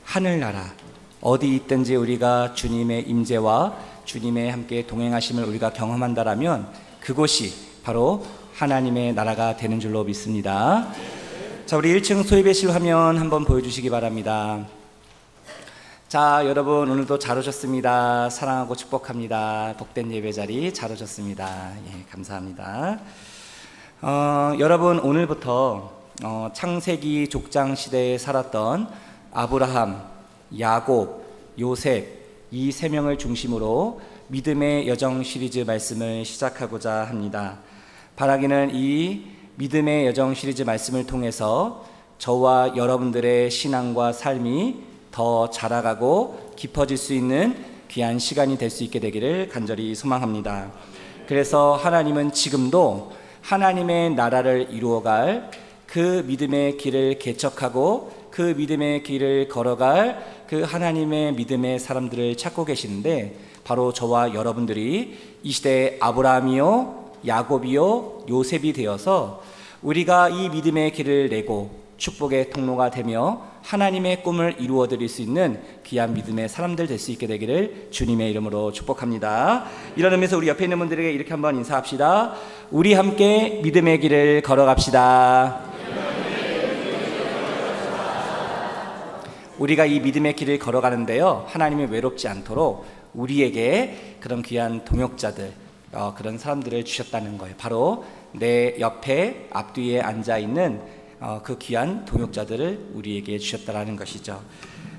하늘나라, 어디 있든지 우리가 주님의 임재와 주님의 함께 동행하심을 우리가 경험한다라면 그곳이 바로 하나님의 나라가 되는 줄로 믿습니다. 자, 우리 1층 소예배실 화면 한번 보여주시기 바랍니다. 자, 여러분 오늘도 잘 오셨습니다. 사랑하고 축복합니다. 복된 예배 자리 잘 오셨습니다. 예, 감사합니다. 여러분 오늘부터 창세기 족장 시대에 살았던 아브라함, 야곱, 요셉 이 세 명을 중심으로 믿음의 여정 시리즈 말씀을 시작하고자 합니다. 바라기는 이 믿음의 여정 시리즈 말씀을 통해서 저와 여러분들의 신앙과 삶이 더 자라가고 깊어질 수 있는 귀한 시간이 될 수 있게 되기를 간절히 소망합니다. 그래서 하나님은 지금도 하나님의 나라를 이루어갈 그 믿음의 길을 개척하고 그 믿음의 길을 걸어갈 그 하나님의 믿음의 사람들을 찾고 계시는데, 바로 저와 여러분들이 이 시대의 아브라함이요, 야곱이요, 요셉이 되어서 우리가 이 믿음의 길을 내고 축복의 통로가 되며 하나님의 꿈을 이루어 드릴 수 있는 귀한 믿음의 사람들 될 수 있게 되기를 주님의 이름으로 축복합니다. 이런 의미에서 우리 옆에 있는 분들에게 이렇게 한번 인사합시다. 우리 함께 믿음의 길을 걸어갑시다. 우리가 이 믿음의 길을 걸어가는데요, 하나님이 외롭지 않도록 우리에게 그런 귀한 동역자들, 그런 사람들을 주셨다는 거예요. 바로 내 옆에 앞뒤에 앉아있는 그 귀한 동역자들을 우리에게 주셨다는 것이죠.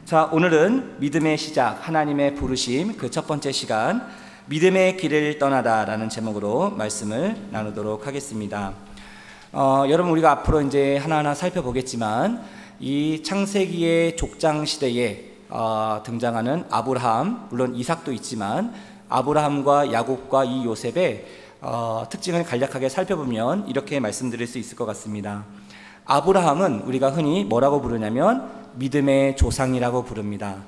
자, 오늘은 믿음의 시작, 하나님의 부르심, 그 첫 번째 시간 믿음의 길을 떠나다 라는 제목으로 말씀을 나누도록 하겠습니다. 여러분, 우리가 앞으로 이제 하나하나 살펴보겠지만 이 창세기의 족장 시대에 등장하는 아브라함, 물론 이삭도 있지만 아브라함과 야곱과 이 요셉의 특징을 간략하게 살펴보면 이렇게 말씀드릴 수 있을 것 같습니다. 아브라함은 우리가 흔히 뭐라고 부르냐면 믿음의 조상이라고 부릅니다.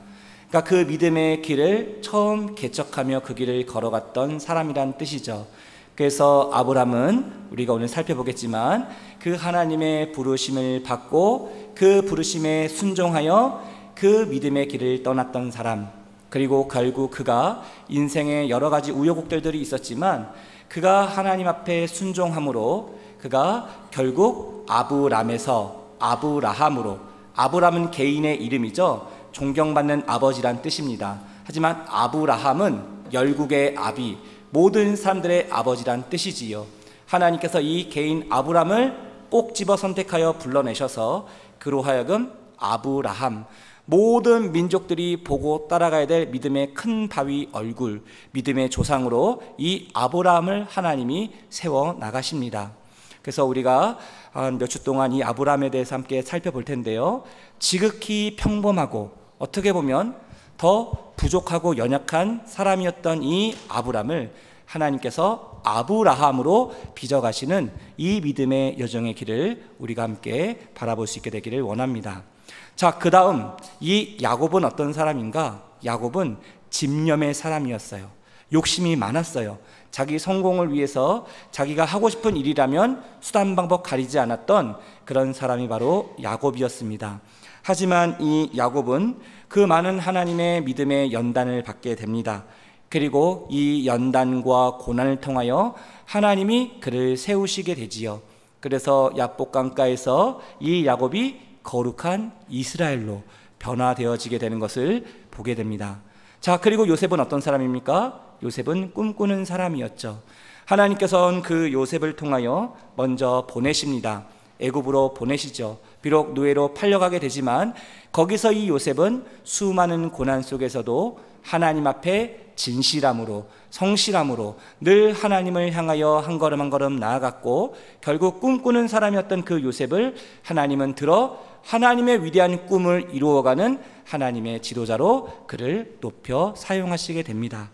그러니까 그 믿음의 길을 처음 개척하며 그 길을 걸어갔던 사람이란 뜻이죠. 그래서 아브라함은 우리가 오늘 살펴보겠지만 그 하나님의 부르심을 받고 그 부르심에 순종하여 그 믿음의 길을 떠났던 사람, 그리고 결국 그가 인생에 여러 가지 우여곡절들이 있었지만 그가 하나님 앞에 순종함으로 그가 결국 아브람에서 아브라함으로, 아브람은 개인의 이름이죠. 존경받는 아버지란 뜻입니다. 하지만 아브라함은 열국의 아비, 모든 사람들의 아버지란 뜻이지요. 하나님께서 이 개인 아브람을 꼭 집어 선택하여 불러내셔서 그로 하여금 아브라함, 모든 민족들이 보고 따라가야 될 믿음의 큰 바위 얼굴, 믿음의 조상으로 이 아브라함을 하나님이 세워 나가십니다. 그래서 우리가 몇 주 동안 이 아브라함에 대해서 함께 살펴볼 텐데요, 지극히 평범하고 어떻게 보면 더 부족하고 연약한 사람이었던 이 아브람을 하나님께서 아브라함으로 빚어가시는 이 믿음의 여정의 길을 우리가 함께 바라볼 수 있게 되기를 원합니다. 자, 그 다음 이 야곱은 어떤 사람인가? 야곱은 집념의 사람이었어요. 욕심이 많았어요. 자기 성공을 위해서 자기가 하고 싶은 일이라면 수단 방법 가리지 않았던 그런 사람이 바로 야곱이었습니다. 하지만 이 야곱은 그 많은 하나님의 믿음의 연단을 받게 됩니다. 그리고 이 연단과 고난을 통하여 하나님이 그를 세우시게 되지요. 그래서 야복강가에서 이 야곱이 거룩한 이스라엘로 변화되어지게 되는 것을 보게 됩니다. 자, 그리고 요셉은 어떤 사람입니까? 요셉은 꿈꾸는 사람이었죠. 하나님께서는 그 요셉을 통하여 먼저 보내십니다. 애굽으로 보내시죠. 비록 노예로 팔려가게 되지만 거기서 이 요셉은 수많은 고난 속에서도 하나님 앞에 진실함으로, 성실함으로 늘 하나님을 향하여 한 걸음 한 걸음 나아갔고, 결국 꿈꾸는 사람이었던 그 요셉을 하나님은 들어 하나님의 위대한 꿈을 이루어가는 하나님의 지도자로 그를 높여 사용하시게 됩니다.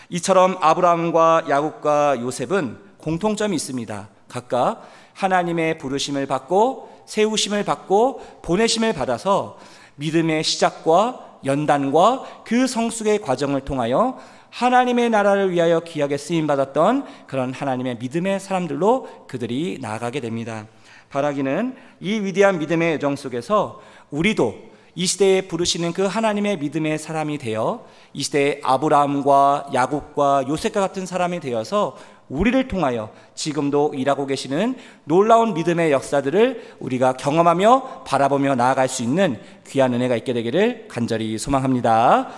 이처럼 아브라함과 야곱과 요셉은 공통점이 있습니다. 각각 하나님의 부르심을 받고 세우심을 받고 보내심을 받아서 믿음의 시작과 연단과 그 성숙의 과정을 통하여 하나님의 나라를 위하여 귀하게 쓰임받았던 그런 하나님의 믿음의 사람들로 그들이 나아가게 됩니다. 바라기는 이 위대한 믿음의 여정 속에서 우리도 이 시대에 부르시는 그 하나님의 믿음의 사람이 되어 이 시대에 아브라함과 야곱과 요셉과 같은 사람이 되어서 우리를 통하여 지금도 일하고 계시는 놀라운 믿음의 역사들을 우리가 경험하며 바라보며 나아갈 수 있는 귀한 은혜가 있게 되기를 간절히 소망합니다.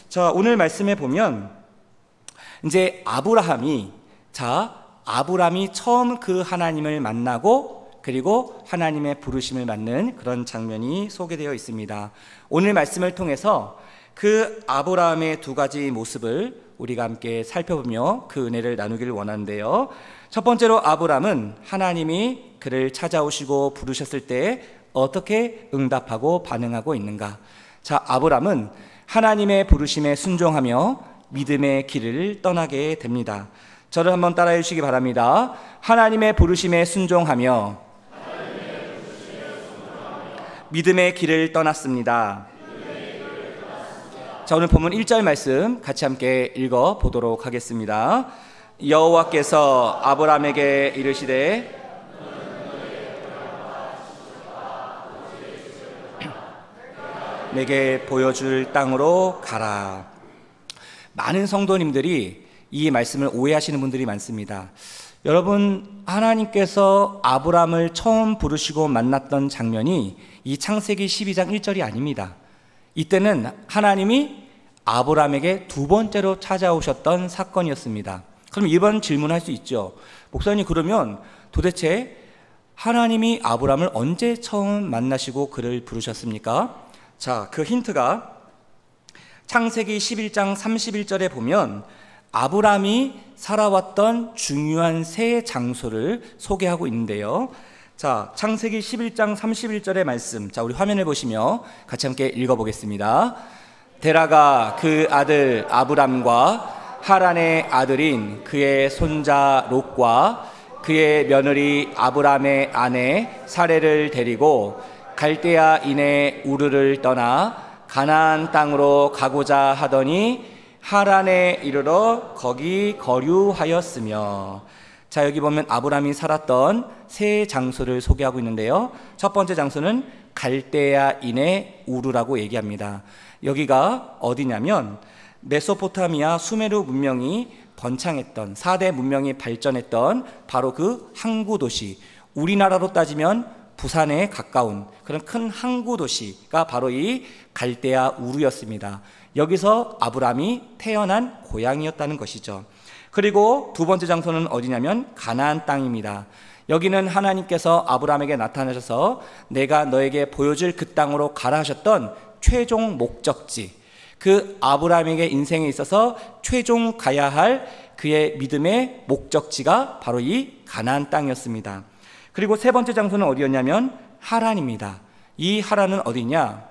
자, 오늘 말씀에 보면 이제 아브라함이 처음 그 하나님을 만나고 그리고 하나님의 부르심을 받는 그런 장면이 소개되어 있습니다. 오늘 말씀을 통해서 그 아브라함의 두 가지 모습을 우리가 함께 살펴보며 그 은혜를 나누기를 원하는데요. 첫 번째로 아브라함은 하나님이 그를 찾아오시고 부르셨을 때 어떻게 응답하고 반응하고 있는가. 자, 아브라함은 하나님의 부르심에 순종하며 믿음의 길을 떠나게 됩니다. 저를 한번 따라해 주시기 바랍니다. 하나님의 부르심에 순종하며 믿음의 길을 떠났습니다. 자, 오늘 본문 1절 말씀 같이 함께 읽어보도록 하겠습니다. 여호와께서 아브라함에게 이르시되 내게 보여줄 땅으로 가라. 많은 성도님들이 이 말씀을 오해하시는 분들이 많습니다. 여러분, 하나님께서 아브라함을 처음 부르시고 만났던 장면이 이 창세기 12장 1절이 아닙니다. 이때는 하나님이 아브라함에게 두 번째로 찾아오셨던 사건이었습니다. 그럼 이번 질문할 수 있죠. 목사님, 그러면 도대체 하나님이 아브라함을 언제 처음 만나시고 그를 부르셨습니까? 자, 그 힌트가 창세기 11장 31절에 보면 아브라함이 살아왔던 중요한 세 장소를 소개하고 있는데요. 자, 창세기 11장 31절의 말씀, 자, 우리 화면을 보시며 같이 함께 읽어보겠습니다. 데라가 그 아들 아브람과 하란의 아들인 그의 손자 롯과 그의 며느리 아브람의 아내 사레를 데리고 갈대아인의 우르를 떠나 가나안 땅으로 가고자 하더니 하란에 이르러 거기 거류하였으며. 자, 여기 보면 아브람이 살았던 세 장소를 소개하고 있는데요. 첫 번째 장소는 갈대아인의 우르라고 얘기합니다. 여기가 어디냐면 메소포타미아 수메르 문명이 번창했던 4대 문명이 발전했던 바로 그 항구 도시, 우리나라로 따지면 부산에 가까운 그런 큰 항구 도시가 바로 이 갈대아 우르였습니다. 여기서 아브람이 태어난 고향이었다는 것이죠. 그리고 두 번째 장소는 어디냐면 가나안 땅입니다. 여기는 하나님께서 아브람에게 나타나셔서 내가 너에게 보여줄 그 땅으로 가라 하셨던 최종 목적지, 그 아브람에게 인생에 있어서 최종 가야 할 그의 믿음의 목적지가 바로 이 가나안 땅이었습니다. 그리고 세 번째 장소는 어디였냐면 하란입니다. 이 하란은 어디냐?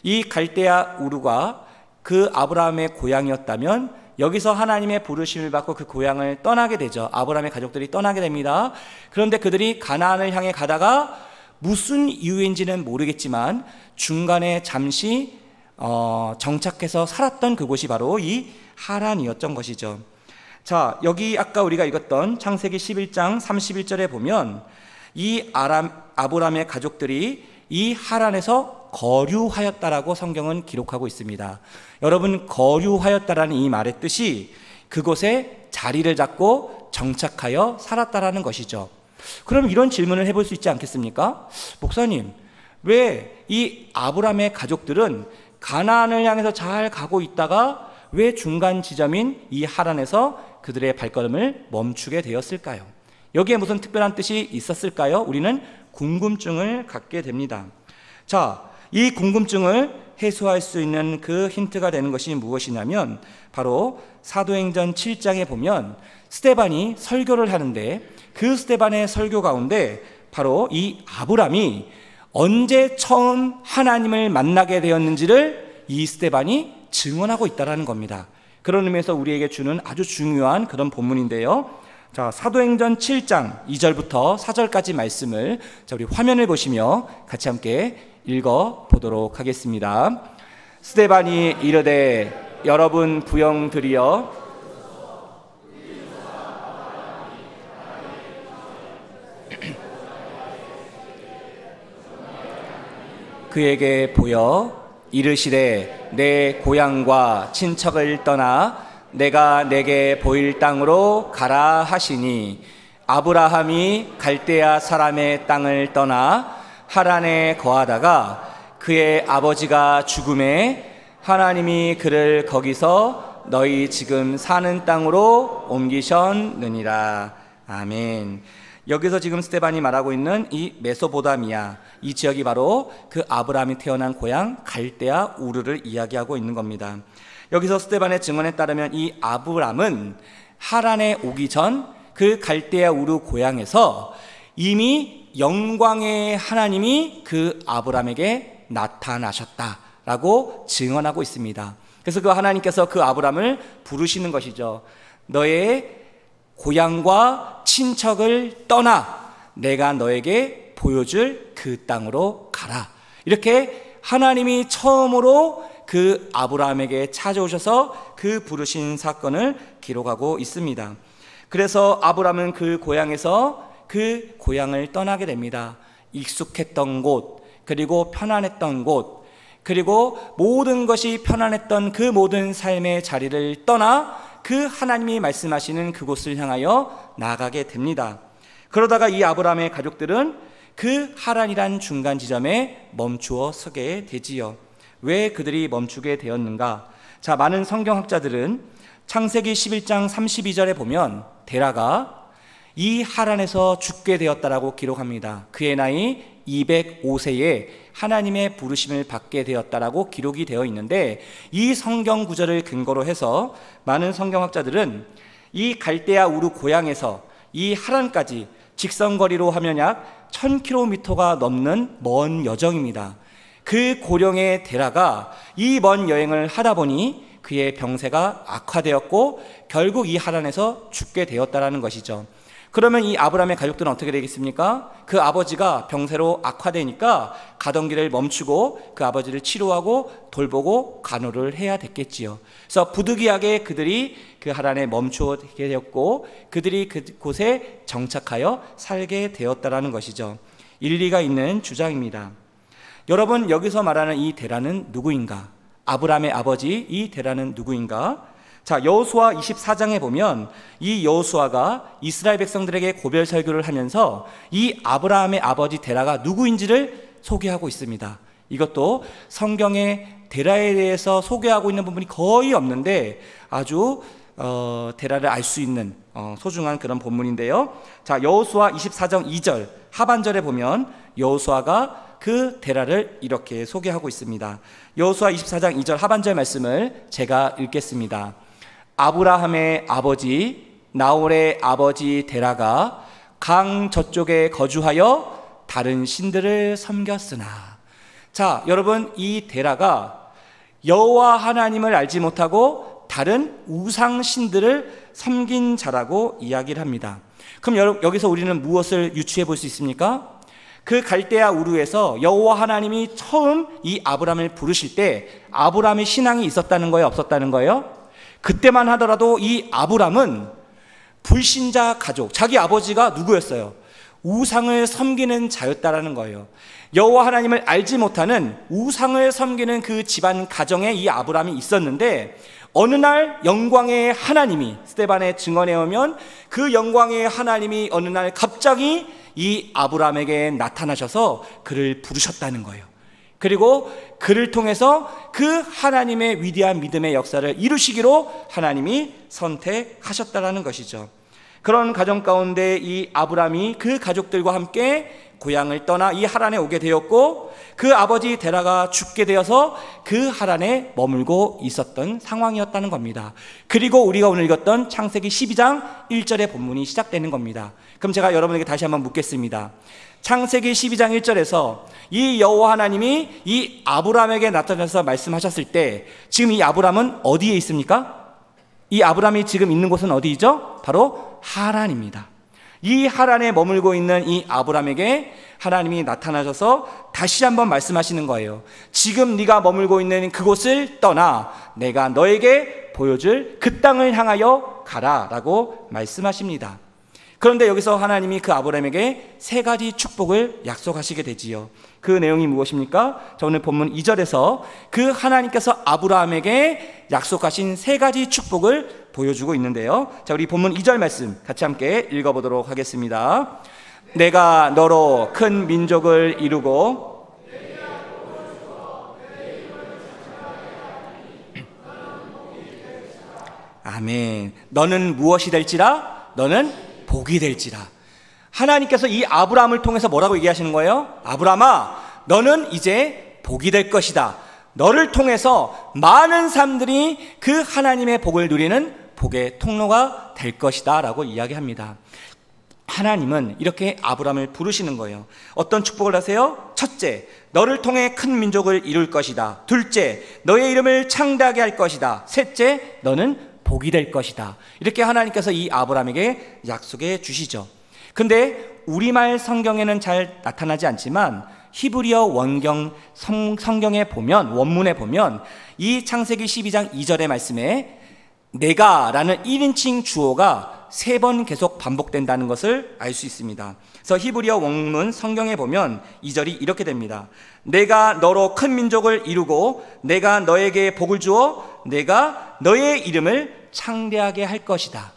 이 갈대아 우르가 그 아브라함의 고향이었다면 여기서 하나님의 부르심을 받고 그 고향을 떠나게 되죠. 아브라함의 가족들이 떠나게 됩니다. 그런데 그들이 가나안을 향해 가다가 무슨 이유인지는 모르겠지만 중간에 잠시 정착해서 살았던 그곳이 바로 이 하란이었던 것이죠. 자, 여기 아까 우리가 읽었던 창세기 11장 31절에 보면 이 아브라함의 가족들이 이 하란에서 거류하였다라고 성경은 기록하고 있습니다. 여러분, 거류하였다라는 이 말의 뜻이 그곳에 자리를 잡고 정착하여 살았다라는 것이죠. 그럼 이런 질문을 해볼 수 있지 않겠습니까? 목사님, 왜 이 아브라함의 가족들은 가나안을 향해서 잘 가고 있다가 왜 중간 지점인 이 하란에서 그들의 발걸음을 멈추게 되었을까요? 여기에 무슨 특별한 뜻이 있었을까요? 우리는 궁금증을 갖게 됩니다. 자, 이 궁금증을 해소할 수 있는 그 힌트가 되는 것이 무엇이냐면 바로 사도행전 7장에 보면 스데반이 설교를 하는데 그 스데반의 설교 가운데 바로 이 아브람이 언제 처음 하나님을 만나게 되었는지를 이 스데반이 증언하고 있다는 겁니다. 그런 의미에서 우리에게 주는 아주 중요한 그런 본문인데요. 자, 사도행전 7장 2절부터 4절까지 말씀을 우리 화면을 보시며 같이 함께 읽어보도록 하겠습니다. 스데반이 이르되 여러분 부영들이여 그에게 보여 이르시되 내 고향과 친척을 떠나 내가 내게 보일 땅으로 가라 하시니 아브라함이 갈대아 사람의 땅을 떠나 하란에 거하다가 그의 아버지가 죽음에 하나님이 그를 거기서 너희 지금 사는 땅으로 옮기셨느니라. 아멘. 여기서 지금 스데반이 말하고 있는 이 메소포타미아, 이 지역이 바로 그 아브라함이 태어난 고향 갈대아 우르를 이야기하고 있는 겁니다. 여기서 스데반의 증언에 따르면 이 아브람은 하란에 오기 전 그 갈대아 우르 고향에서 이미 영광의 하나님이 그 아브람에게 나타나셨다라고 증언하고 있습니다. 그래서 그 하나님께서 그 아브람을 부르시는 것이죠. 너의 고향과 친척을 떠나 내가 너에게 보여줄 그 땅으로 가라. 이렇게 하나님이 처음으로 그 아브라함에게 찾아오셔서 그 부르신 사건을 기록하고 있습니다. 그래서 아브라함은 그 고향에서 그 고향을 떠나게 됩니다. 익숙했던 곳, 그리고 편안했던 곳, 그리고 모든 것이 편안했던 그 모든 삶의 자리를 떠나 그 하나님이 말씀하시는 그곳을 향하여 나아가게 됩니다. 그러다가 이 아브라함의 가족들은 그 하란이란 중간 지점에 멈추어 서게 되지요. 왜 그들이 멈추게 되었는가? 자, 많은 성경학자들은 창세기 11장 32절에 보면 데라가 이 하란에서 죽게 되었다라고 기록합니다. 그의 나이 205세에 하나님의 부르심을 받게 되었다라고 기록이 되어 있는데, 이 성경 구절을 근거로 해서 많은 성경학자들은 이 갈대아 우르 고향에서 이 하란까지 직선거리로 하면 약 1000km가 넘는 먼 여정입니다. 그 고령의 데라가 이 먼 여행을 하다 보니 그의 병세가 악화되었고 결국 이 하란에서 죽게 되었다라는 것이죠. 그러면 이 아브라함의 가족들은 어떻게 되겠습니까? 그 아버지가 병세로 악화되니까 가던 길을 멈추고 그 아버지를 치료하고 돌보고 간호를 해야 됐겠지요. 그래서 부득이하게 그들이 그 하란에 멈추게 되었고 그들이 그곳에 정착하여 살게 되었다라는 것이죠. 일리가 있는 주장입니다. 여러분, 여기서 말하는 이 데라는 누구인가? 아브라함의 아버지 이 데라는 누구인가? 자, 여호수아 24장에 보면 이 여호수아가 이스라엘 백성들에게 고별 설교를 하면서 이 아브라함의 아버지 데라가 누구인지를 소개하고 있습니다. 이것도 성경에 데라에 대해서 소개하고 있는 부분이 거의 없는데 아주 데라를 알 수 있는 소중한 그런 본문인데요. 자, 여호수아 24장 2절 하반절에 보면 여호수아가 그 데라를 이렇게 소개하고 있습니다. 여호수아 24장 2절 하반절 말씀을 제가 읽겠습니다. 아브라함의 아버지 나홀의 아버지 데라가 강 저쪽에 거주하여 다른 신들을 섬겼으나. 자, 여러분, 이 데라가 여호와 하나님을 알지 못하고 다른 우상 신들을 섬긴 자라고 이야기를 합니다. 그럼 여기서 우리는 무엇을 유추해 볼 수 있습니까? 그 갈대아 우르에서 여호와 하나님이 처음 이 아브람을 부르실 때 아브람의 신앙이 있었다는 거예요, 없었다는 거예요? 그때만 하더라도 이 아브람은 불신자 가족, 자기 아버지가 누구였어요? 우상을 섬기는 자였다라는 거예요. 여호와 하나님을 알지 못하는 우상을 섬기는 그 집안 가정에 이 아브람이 있었는데, 어느 날 영광의 하나님이, 스데반의 증언에 오면 그 영광의 하나님이 어느 날 갑자기 이 아브람에게 나타나셔서 그를 부르셨다는 거예요. 그리고 그를 통해서 그 하나님의 위대한 믿음의 역사를 이루시기로 하나님이 선택하셨다라는 것이죠. 그런 가정 가운데 이 아브람이 그 가족들과 함께 고향을 떠나 이 하란에 오게 되었고, 그 아버지 데라가 죽게 되어서 그 하란에 머물고 있었던 상황이었다는 겁니다. 그리고 우리가 오늘 읽었던 창세기 12장 1절의 본문이 시작되는 겁니다. 그럼 제가 여러분에게 다시 한번 묻겠습니다. 창세기 12장 1절에서 이 여호와 하나님이 이 아브람에게 나타나서 말씀하셨을 때 지금 이 아브람은 어디에 있습니까? 이 아브람이 지금 있는 곳은 어디죠? 바로 하란입니다. 이 하란에 머물고 있는 이 아브람에게 하나님이 나타나셔서 다시 한번 말씀하시는 거예요. 지금 네가 머물고 있는 그곳을 떠나 내가 너에게 보여줄 그 땅을 향하여 가라 라고 말씀하십니다. 그런데 여기서 하나님이 그 아브람에게 세 가지 축복을 약속하시게 되지요. 그 내용이 무엇입니까? 자, 오늘 본문 2절에서 그 하나님께서 아브라함에게 약속하신 세 가지 축복을 보여주고 있는데요. 자, 우리 본문 2절 말씀 같이 함께 읽어보도록 하겠습니다. 내가 너로 큰 민족을 이루고 아멘. 너는 무엇이 될지라? 너는 복이 될지라. 하나님께서 이 아브라함을 통해서 뭐라고 얘기하시는 거예요? 아브라함아, 너는 이제 복이 될 것이다. 너를 통해서 많은 사람들이 그 하나님의 복을 누리는 복의 통로가 될 것이다 라고 이야기합니다. 하나님은 이렇게 아브라함을 부르시는 거예요. 어떤 축복을 하세요? 첫째, 너를 통해 큰 민족을 이룰 것이다. 둘째, 너의 이름을 창대하게 할 것이다. 셋째, 너는 복이 될 것이다. 이렇게 하나님께서 이 아브라함에게 약속해 주시죠. 근데 우리말 성경에는 잘 나타나지 않지만 히브리어 원경 성경에 보면, 원문에 보면 이 창세기 12장 2절의 말씀에 내가 라는 1인칭 주어가 3번 계속 반복된다는 것을 알 수 있습니다. 그래서 히브리어 원문 성경에 보면 2절이 이렇게 됩니다. 내가 너로 큰 민족을 이루고 내가 너에게 복을 주어 내가 너의 이름을 창대하게 할 것이다.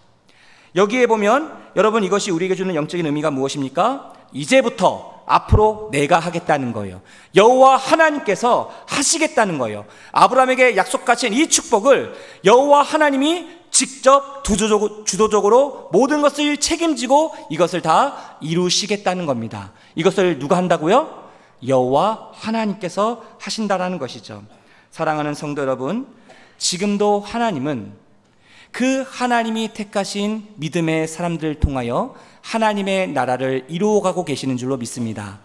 여기에 보면 여러분, 이것이 우리에게 주는 영적인 의미가 무엇입니까? 이제부터 앞으로 내가 하겠다는 거예요. 여호와 하나님께서 하시겠다는 거예요. 아브라함에게 약속하신 이 축복을 여호와 하나님이 직접 주도적으로 모든 것을 책임지고 이것을 다 이루시겠다는 겁니다. 이것을 누가 한다고요? 여호와 하나님께서 하신다라는 것이죠. 사랑하는 성도 여러분, 지금도 하나님은 그 하나님이 택하신 믿음의 사람들을 통하여 하나님의 나라를 이루어가고 계시는 줄로 믿습니다.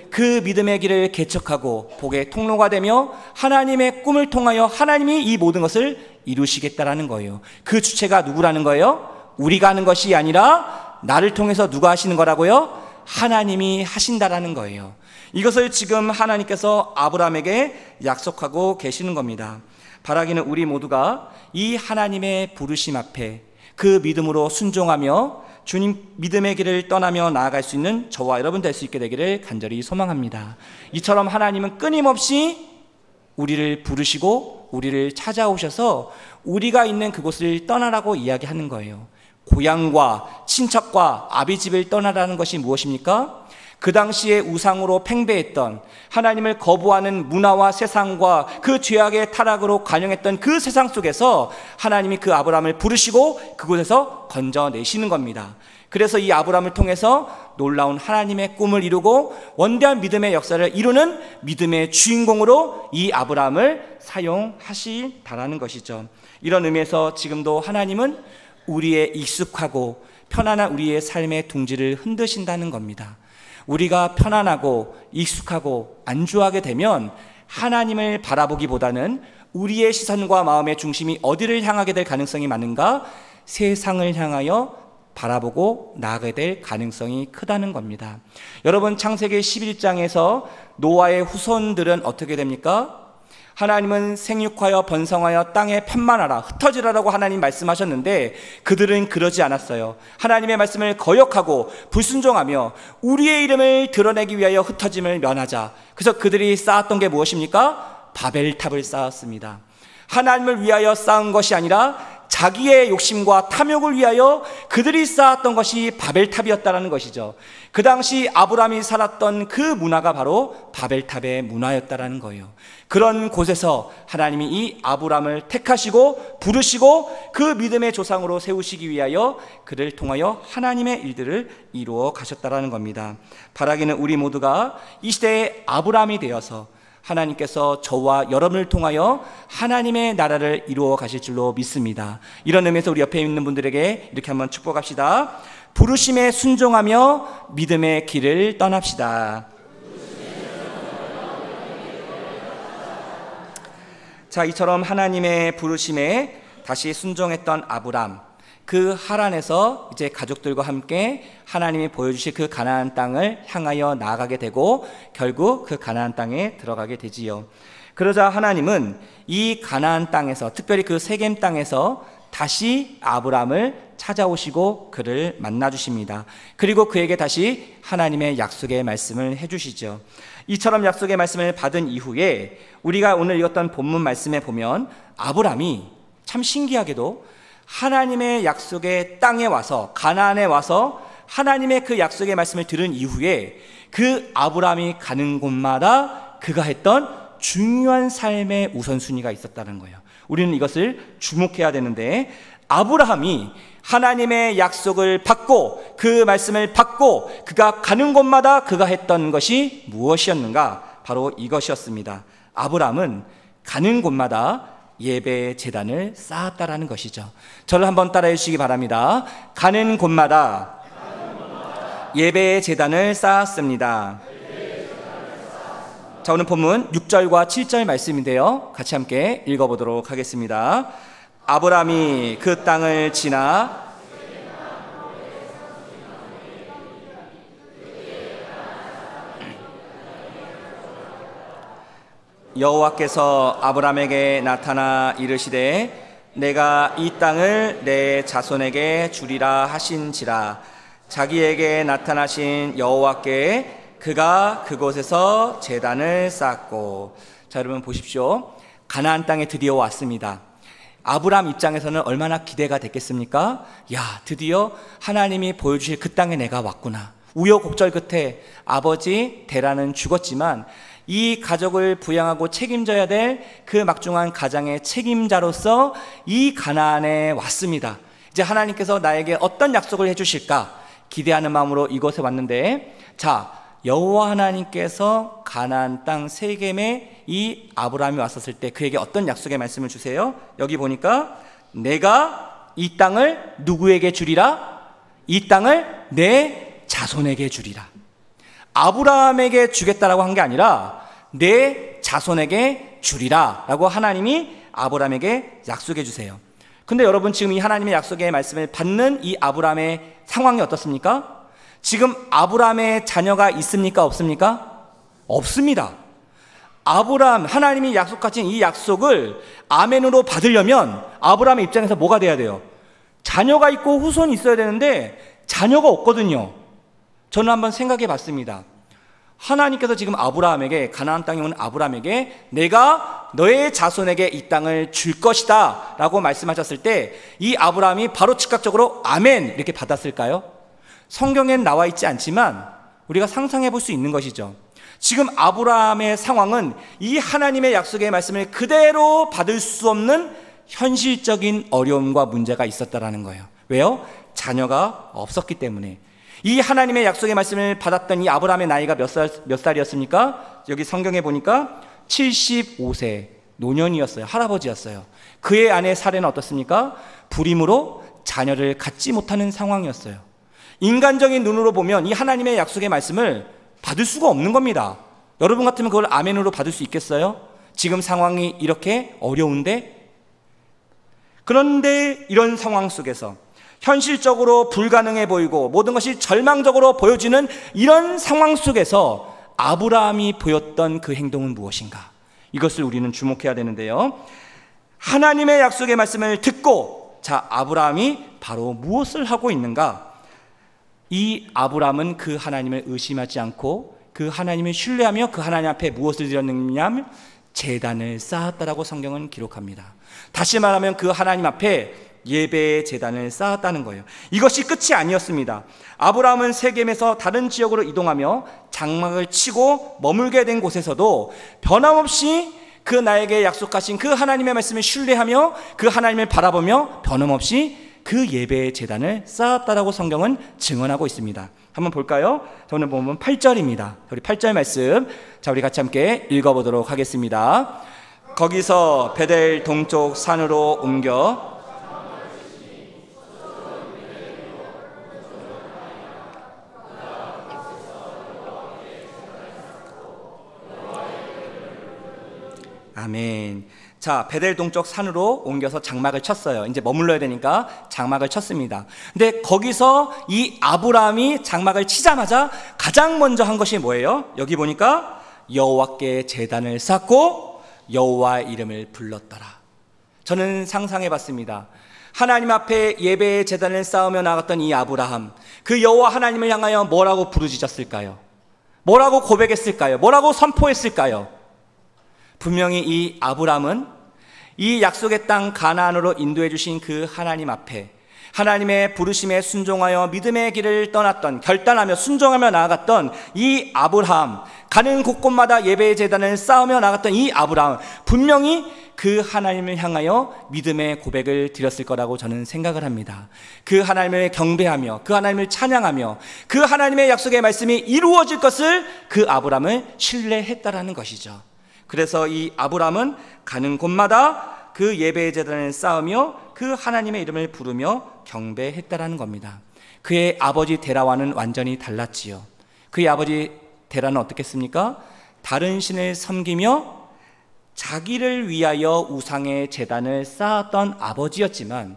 그 믿음의 길을 개척하고 복의 통로가 되며 하나님의 꿈을 통하여 하나님이 이 모든 것을 이루시겠다라는 거예요. 그 주체가 누구라는 거예요? 우리가 하는 것이 아니라 나를 통해서 누가 하시는 거라고요? 하나님이 하신다라는 거예요. 이것을 지금 하나님께서 아브라함에게 약속하고 계시는 겁니다. 바라기는 우리 모두가 이 하나님의 부르심 앞에 그 믿음으로 순종하며 주님 믿음의 길을 떠나며 나아갈 수 있는 저와 여러분 될 수 있게 되기를 간절히 소망합니다. 이처럼 하나님은 끊임없이 우리를 부르시고 우리를 찾아오셔서 우리가 있는 그곳을 떠나라고 이야기하는 거예요. 고향과 친척과 아비집을 떠나라는 것이 무엇입니까? 그 당시에 우상으로 팽배했던, 하나님을 거부하는 문화와 세상과 그 죄악의 타락으로 관영했던 그 세상 속에서 하나님이 그 아브라함을 부르시고 그곳에서 건져내시는 겁니다. 그래서 이 아브라함을 통해서 놀라운 하나님의 꿈을 이루고 원대한 믿음의 역사를 이루는 믿음의 주인공으로 이 아브라함을 사용하시다라는 것이죠. 이런 의미에서 지금도 하나님은 우리의 익숙하고 편안한 우리의 삶의 둥지를 흔드신다는 겁니다. 우리가 편안하고 익숙하고 안주하게 되면 하나님을 바라보기보다는 우리의 시선과 마음의 중심이 어디를 향하게 될 가능성이 많은가? 세상을 향하여 바라보고 나아가게 될 가능성이 크다는 겁니다. 여러분, 창세기 11장에서 노아의 후손들은 어떻게 됩니까? 하나님은 생육하여 번성하여 땅에 편만하라, 흩어지라라고 하나님 말씀하셨는데 그들은 그러지 않았어요. 하나님의 말씀을 거역하고 불순종하며 우리의 이름을 드러내기 위하여 흩어짐을 면하자. 그래서 그들이 쌓았던 게 무엇입니까? 바벨탑을 쌓았습니다. 하나님을 위하여 쌓은 것이 아니라 자기의 욕심과 탐욕을 위하여 그들이 쌓았던 것이 바벨탑이었다는 것이죠. 그 당시 아브라함이 살았던 그 문화가 바로 바벨탑의 문화였다는 거예요. 그런 곳에서 하나님이 이 아브라함을 택하시고 부르시고 그 믿음의 조상으로 세우시기 위하여 그를 통하여 하나님의 일들을 이루어 가셨다는 겁니다. 바라기는 우리 모두가 이 시대의 아브라함이 되어서 하나님께서 저와 여러분을 통하여 하나님의 나라를 이루어 가실 줄로 믿습니다. 이런 의미에서 우리 옆에 있는 분들에게 이렇게 한번 축복합시다. 부르심에 순종하며 믿음의 길을 떠납시다. 자, 이처럼 하나님의 부르심에 다시 순종했던 아브람, 그 하란에서 이제 가족들과 함께 하나님이 보여주실 그 가나안 땅을 향하여 나아가게 되고 결국 그 가나안 땅에 들어가게 되지요. 그러자 하나님은 이 가나안 땅에서, 특별히 그 세겜 땅에서 다시 아브람을 찾아오시고 그를 만나 주십니다. 그리고 그에게 다시 하나님의 약속의 말씀을 해주시죠. 이처럼 약속의 말씀을 받은 이후에 우리가 오늘 읽었던 본문 말씀에 보면 아브라함이 참 신기하게도 하나님의 약속의 땅에 와서, 가나안에 와서 하나님의 그 약속의 말씀을 들은 이후에 그 아브라함이 가는 곳마다 그가 했던 중요한 삶의 우선순위가 있었다는 거예요. 우리는 이것을 주목해야 되는데, 아브라함이 하나님의 약속을 받고 그 말씀을 받고 그가 가는 곳마다 그가 했던 것이 무엇이었는가? 바로 이것이었습니다. 아브라함은 가는 곳마다 예배 제단을 쌓았다라는 것이죠. 저를 한번 따라해 주시기 바랍니다. 가는 곳마다 예배 제단을 쌓았습니다. 자, 오늘 본문 6절과 7절 말씀인데요, 같이 함께 읽어보도록 하겠습니다. 아브라함이 그 땅을 지나 여호와께서 아브라함에게 나타나 이르시되 내가 이 땅을 내 자손에게 주리라 하신지라. 자기에게 나타나신 여호와께 그가 그곳에서 제단을 쌓고. 자, 여러분 보십시오. 가나안 땅에 드디어 왔습니다. 아브라함 입장에서는 얼마나 기대가 됐겠습니까? 야, 드디어 하나님이 보여주실 그 땅에 내가 왔구나. 우여곡절 끝에 아버지 데라는 죽었지만 이 가족을 부양하고 책임져야 될 그 막중한 가장의 책임자로서 이 가나안에 왔습니다. 이제 하나님께서 나에게 어떤 약속을 해주실까 기대하는 마음으로 이곳에 왔는데, 자, 여호와 하나님께서 가나안 땅 세겜에 이 아브라함이 왔었을 때 그에게 어떤 약속의 말씀을 주세요? 여기 보니까 내가 이 땅을 누구에게 주리라? 이 땅을 내 자손에게 주리라. 아브라함에게 주겠다라고 한 게 아니라 내 자손에게 주리라 라고 하나님이 아브라함에게 약속해 주세요. 근데 여러분, 지금 이 하나님의 약속의 말씀을 받는 이 아브라함의 상황이 어떻습니까? 지금 아브라함의 자녀가 있습니까? 없습니까? 없습니다. 아브라함, 하나님이 약속하신 이 약속을 아멘으로 받으려면 아브라함의 입장에서 뭐가 돼야 돼요? 자녀가 있고 후손이 있어야 되는데 자녀가 없거든요. 저는 한번 생각해 봤습니다. 하나님께서 지금 아브라함에게, 가나안 땅에 온 아브라함에게 내가 너의 자손에게 이 땅을 줄 것이다 라고 말씀하셨을 때 이 아브라함이 바로 즉각적으로 아멘 이렇게 받았을까요? 성경엔 나와 있지 않지만 우리가 상상해 볼 수 있는 것이죠. 지금 아브라함의 상황은 이 하나님의 약속의 말씀을 그대로 받을 수 없는 현실적인 어려움과 문제가 있었다라는 거예요. 왜요? 자녀가 없었기 때문에. 이 하나님의 약속의 말씀을 받았던 이 아브라함의 나이가 몇 살이었습니까? 여기 성경에 보니까 75세 노년이었어요. 할아버지였어요. 그의 아내 사례는 어떻습니까? 불임으로 자녀를 갖지 못하는 상황이었어요. 인간적인 눈으로 보면 이 하나님의 약속의 말씀을 받을 수가 없는 겁니다. 여러분 같으면 그걸 아멘으로 받을 수 있겠어요? 지금 상황이 이렇게 어려운데? 그런데 이런 상황 속에서 현실적으로 불가능해 보이고 모든 것이 절망적으로 보여지는 이런 상황 속에서 아브라함이 보였던 그 행동은 무엇인가? 이것을 우리는 주목해야 되는데요, 하나님의 약속의 말씀을 듣고, 자, 아브라함이 바로 무엇을 하고 있는가? 이 아브라함은 그 하나님을 의심하지 않고 그 하나님을 신뢰하며 그 하나님 앞에 무엇을 드렸느냐? 제단을 쌓았다라고 성경은 기록합니다. 다시 말하면 그 하나님 앞에 예배의 제단을 쌓았다는 거예요. 이것이 끝이 아니었습니다. 아브라함은 세겜에서 다른 지역으로 이동하며 장막을 치고 머물게 된 곳에서도 변함없이 그 나에게 약속하신 그 하나님의 말씀을 신뢰하며 그 하나님을 바라보며 변함없이 그 예배의 제단을 쌓았다라고 성경은 증언하고 있습니다. 한번 볼까요? 오늘 보면 8절입니다. 우리 8절 말씀, 자, 우리 같이 함께 읽어보도록 하겠습니다. 거기서 베델 동쪽 산으로 옮겨 아멘. 자, 베델 동쪽 산으로 옮겨서 장막을 쳤어요. 이제 머물러야 되니까 장막을 쳤습니다. 근데 거기서 이 아브라함이 장막을 치자마자 가장 먼저 한 것이 뭐예요? 여기 보니까 여호와께 제단을 쌓고 여호와의 이름을 불렀더라. 저는 상상해 봤습니다. 하나님 앞에 예배의 제단을 쌓으며 나갔던 이 아브라함, 그 여호와 하나님을 향하여 뭐라고 부르짖었을까요? 뭐라고 고백했을까요? 뭐라고 선포했을까요? 분명히 이 아브라함은 이 약속의 땅 가나안으로 인도해 주신 그 하나님 앞에 하나님의 부르심에 순종하여 믿음의 길을 떠났던, 결단하며 순종하며 나아갔던 이 아브라함, 가는 곳곳마다 예배의 제단을 쌓으며 나갔던 이 아브라함, 분명히 그 하나님을 향하여 믿음의 고백을 드렸을 거라고 저는 생각을 합니다. 그 하나님을 경배하며 그 하나님을 찬양하며 그 하나님의 약속의 말씀이 이루어질 것을 그 아브라함을 신뢰했다라는 것이죠. 그래서 이 아브라함은 가는 곳마다 그 예배의 제단을 쌓으며 그 하나님의 이름을 부르며 경배했다라는 겁니다. 그의 아버지 데라와는 완전히 달랐지요. 그의 아버지 데라는 어떻겠습니까? 다른 신을 섬기며 자기를 위하여 우상의 제단을 쌓았던 아버지였지만,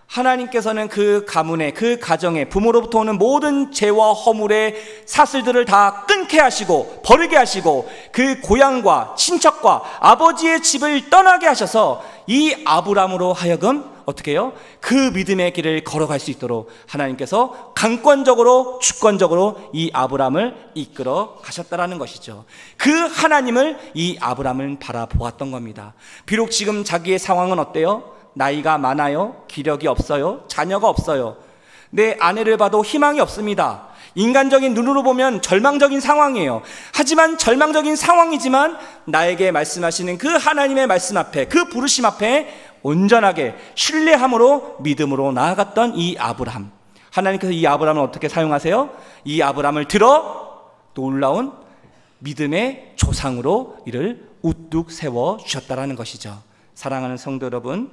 하나님께서는 그 가문에, 그 가정에 부모로부터 오는 모든 죄와 허물의 사슬들을 다 끊게 하시고 버리게 하시고 그 고향과 친척과 아버지의 집을 떠나게 하셔서 이 아브라함으로 하여금 어떻게 해요? 그 믿음의 길을 걸어갈 수 있도록 하나님께서 강권적으로 주권적으로 이 아브라함을 이끌어 가셨다라는 것이죠. 그 하나님을 이 아브라함은 바라보았던 겁니다. 비록 지금 자기의 상황은 어때요? 나이가 많아요. 기력이 없어요. 자녀가 없어요. 내 아내를 봐도 희망이 없습니다. 인간적인 눈으로 보면 절망적인 상황이에요. 하지만 절망적인 상황이지만 나에게 말씀하시는 그 하나님의 말씀 앞에, 그 부르심 앞에 온전하게 신뢰함으로 믿음으로 나아갔던 이 아브라함, 하나님께서 이 아브라함을 어떻게 사용하세요? 이 아브라함을 들어 놀라운 믿음의 조상으로 이를 우뚝 세워주셨다라는 것이죠. 사랑하는 성도 여러분,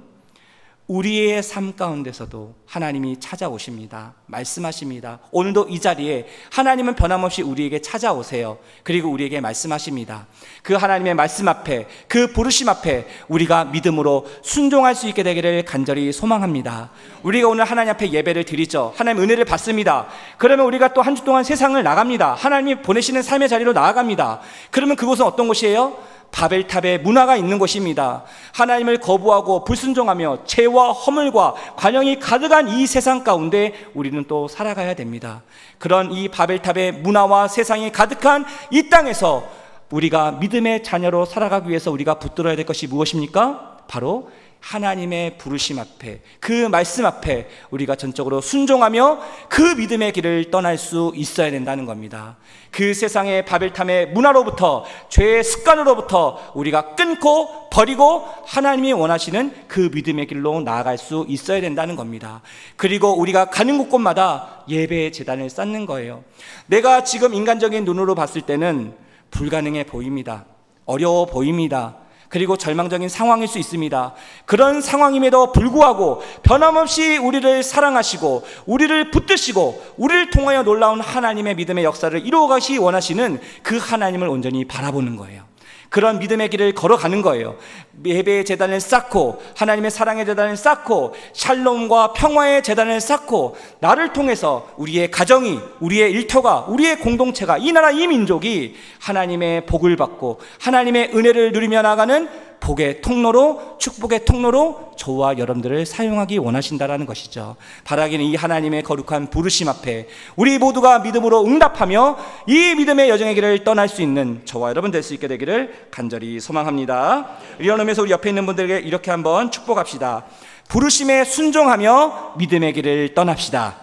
우리의 삶 가운데서도 하나님이 찾아오십니다. 말씀하십니다. 오늘도 이 자리에 하나님은 변함없이 우리에게 찾아오세요. 그리고 우리에게 말씀하십니다. 그 하나님의 말씀 앞에, 그 부르심 앞에 우리가 믿음으로 순종할 수 있게 되기를 간절히 소망합니다. 우리가 오늘 하나님 앞에 예배를 드리죠. 하나님 은혜를 받습니다. 그러면 우리가 또 한 주 동안 세상을 나갑니다. 하나님이 보내시는 삶의 자리로 나아갑니다. 그러면 그곳은 어떤 곳이에요? 바벨탑의 문화가 있는 곳입니다. 하나님을 거부하고 불순종하며 죄와 허물과 관영이 가득한 이 세상 가운데 우리는 또 살아가야 됩니다. 그런 이 바벨탑의 문화와 세상이 가득한 이 땅에서 우리가 믿음의 자녀로 살아가기 위해서 우리가 붙들어야 될 것이 무엇입니까? 바로 하나님의 부르심 앞에, 그 말씀 앞에 우리가 전적으로 순종하며 그 믿음의 길을 떠날 수 있어야 된다는 겁니다. 그 세상의 바벨탑의 문화로부터, 죄의 습관으로부터 우리가 끊고 버리고 하나님이 원하시는 그 믿음의 길로 나아갈 수 있어야 된다는 겁니다. 그리고 우리가 가는 곳곳마다 예배의 제단을 쌓는 거예요. 내가 지금 인간적인 눈으로 봤을 때는 불가능해 보입니다. 어려워 보입니다. 그리고 절망적인 상황일 수 있습니다. 그런 상황임에도 불구하고 변함없이 우리를 사랑하시고 우리를 붙드시고 우리를 통하여 놀라운 하나님의 믿음의 역사를 이루어가시 원하시는 그 하나님을 온전히 바라보는 거예요. 그런 믿음의 길을 걸어가는 거예요. 예배의 제단을 쌓고 하나님의 사랑의 제단을 쌓고 샬롬과 평화의 제단을 쌓고 나를 통해서 우리의 가정이, 우리의 일터가, 우리의 공동체가, 이 나라 이 민족이 하나님의 복을 받고 하나님의 은혜를 누리며 나가는 복의 통로로, 축복의 통로로 저와 여러분들을 사용하기 원하신다라는 것이죠. 바라기는 이 하나님의 거룩한 부르심 앞에 우리 모두가 믿음으로 응답하며 이 믿음의 여정의 길을 떠날 수 있는 저와 여러분 될 수 있게 되기를 간절히 소망합니다. 이런 의미에서 우리 옆에 있는 분들에게 이렇게 한번 축복합시다. 부르심에 순종하며 믿음의 길을 떠납시다.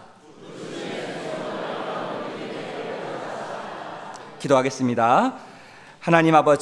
기도하겠습니다. 하나님 아버지,